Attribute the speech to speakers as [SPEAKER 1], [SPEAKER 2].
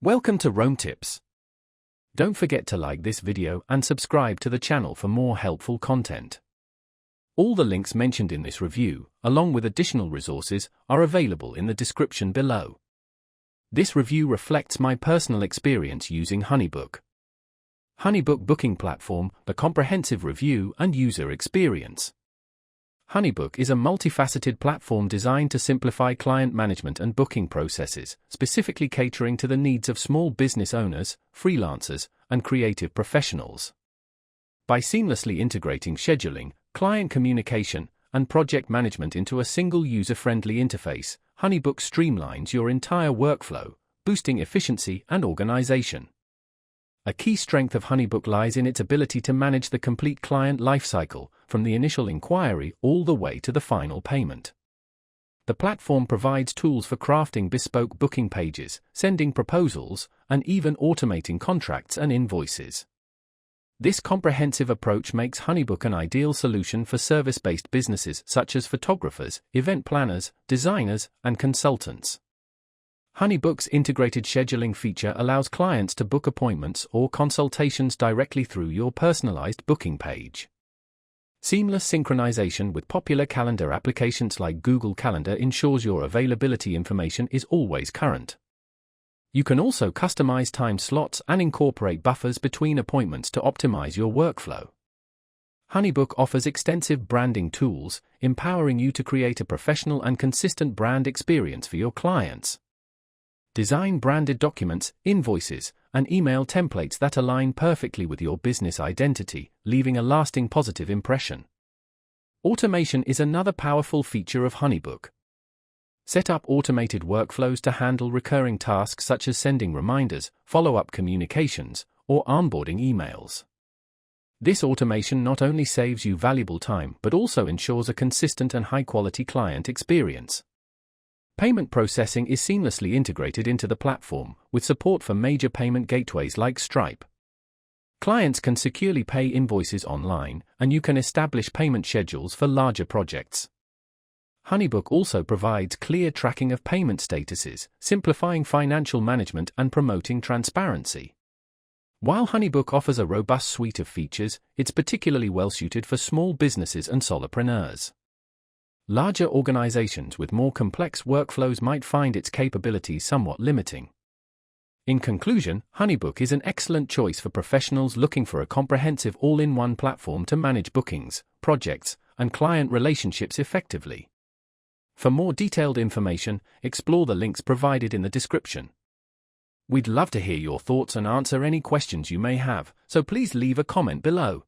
[SPEAKER 1] Welcome to Rome Tips. Don't forget to like this video and subscribe to the channel for more helpful content. All the links mentioned in this review, along with additional resources, are available in the description below. This review reflects my personal experience using HoneyBook. HoneyBook booking platform, the comprehensive review and user experience. HoneyBook is a multifaceted platform designed to simplify client management and booking processes, specifically catering to the needs of small business owners, freelancers, and creative professionals. By seamlessly integrating scheduling, client communication, and project management into a single user-friendly interface, HoneyBook streamlines your entire workflow, boosting efficiency and organization. A key strength of HoneyBook lies in its ability to manage the complete client lifecycle, from the initial inquiry all the way to the final payment. The platform provides tools for crafting bespoke booking pages, sending proposals, and even automating contracts and invoices. This comprehensive approach makes HoneyBook an ideal solution for service-based businesses such as photographers, event planners, designers, and consultants. HoneyBook's integrated scheduling feature allows clients to book appointments or consultations directly through your personalized booking page. Seamless synchronization with popular calendar applications like Google Calendar ensures your availability information is always current. You can also customize time slots and incorporate buffers between appointments to optimize your workflow. HoneyBook offers extensive branding tools, empowering you to create a professional and consistent brand experience for your clients. Design branded documents, invoices, and email templates that align perfectly with your business identity, leaving a lasting positive impression. Automation is another powerful feature of HoneyBook. Set up automated workflows to handle recurring tasks such as sending reminders, follow-up communications, or onboarding emails. This automation not only saves you valuable time but also ensures a consistent and high-quality client experience. Payment processing is seamlessly integrated into the platform, with support for major payment gateways like Stripe. Clients can securely pay invoices online, and you can establish payment schedules for larger projects. HoneyBook also provides clear tracking of payment statuses, simplifying financial management and promoting transparency. While HoneyBook offers a robust suite of features, it's particularly well-suited for small businesses and solopreneurs. Larger organizations with more complex workflows might find its capabilities somewhat limiting. In conclusion, HoneyBook is an excellent choice for professionals looking for a comprehensive all-in-one platform to manage bookings, projects, and client relationships effectively. For more detailed information, explore the links provided in the description. We'd love to hear your thoughts and answer any questions you may have, so please leave a comment below.